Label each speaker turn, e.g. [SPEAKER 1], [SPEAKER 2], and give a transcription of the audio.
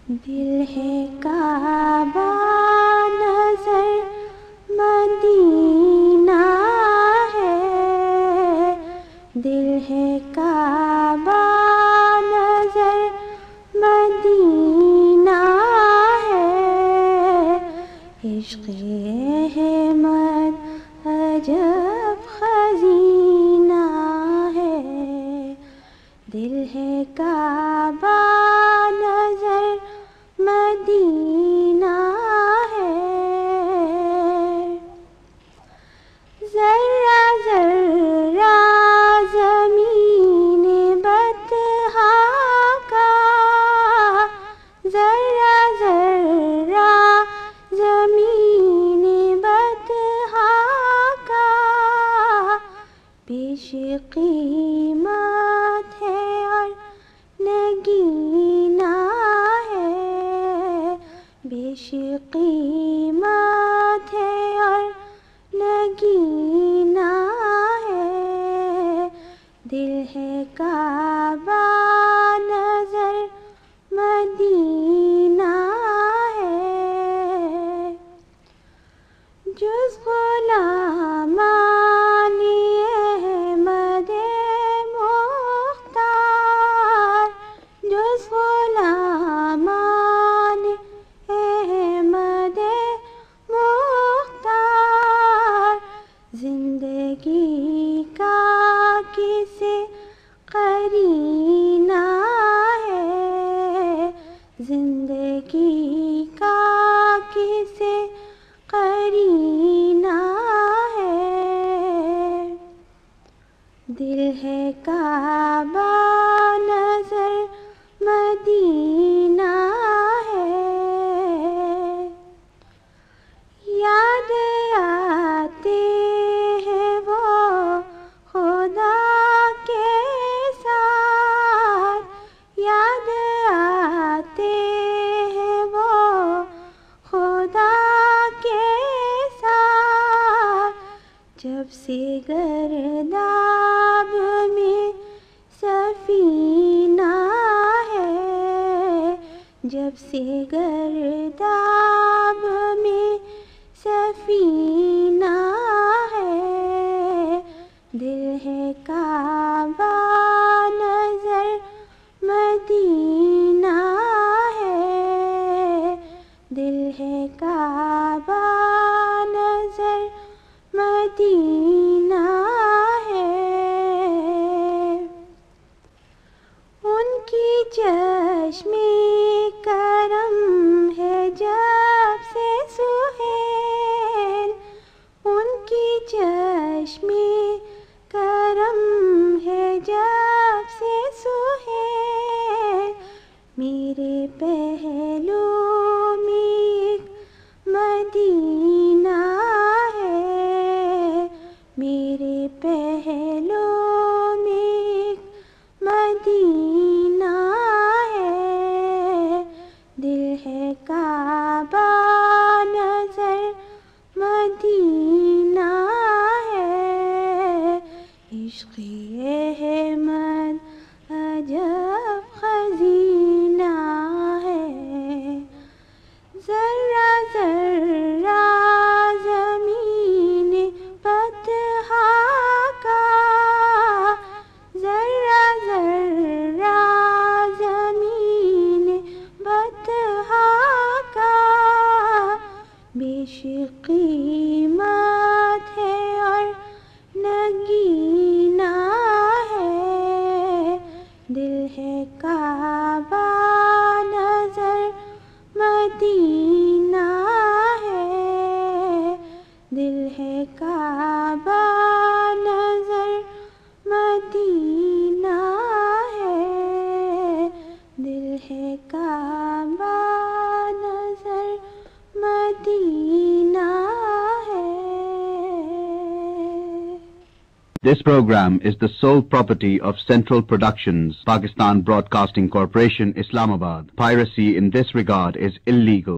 [SPEAKER 1] دل ہے کعبہ نظر مدینہ ہے، دل ہے کعبہ نظر مدینہ ہے، عشق احمد عجب خزینہ ہے، دل ہے کعبہ نظر مدینہ ہے، ذرہ ذرہ زمین بطحا کا، ذرہ ذرہ زمین بطحا کا پیش قیمت ہے اور نگینہ ہے، بیش قیمت ہے اور نگینہ ہے، دل ہے کعبہ نظر مدینہ ہے، جز غلامان احمد مختار، جز غلامان احمد مختار، زندگی کا کسے قرینہ ہے، زندگی کا کسے قرینہ ہے، دل ہے کعبہ نظر مدینہ ہے، یاد آتے ہیں وہ خدا کے ساتھ، یاد آتے ہیں وہ خدا کے ساتھ، جب سے گرداب میں سفینہ ہے، جب سے گرداب میں سفینہ ہے، دل ہے کعبہ نظر مدینہ ہے، دل ہے کعبہ نظر مدینہ ہے، ان کی چشم کرم ہے جب سے سہیل، ان کی چشم کرم ہے جب سے سہیل، میرے پہلو میں ایک مدینہ ہے، میرے پہلو میں ایک مدینہ ہے، دل ہے کعبہ نظر مدینہ ہے، عشق احمد عجب خزینہ ہے، ذرہ ذرہ زمین بطحا کا، ذرہ ذرہ زمین بطحا کا بیش قیمت ہے اور نگینہ ہے، دل ہے کعبہ نظر مدینہ ہے، دل ہے کعبہ نظر مدینہ ہے، دل ہے کعبہ نظر مدینہ ہے۔
[SPEAKER 2] This program is the sole property of Central Productions, Pakistan Broadcasting Corporation, Islamabad. Piracy in this regard is illegal.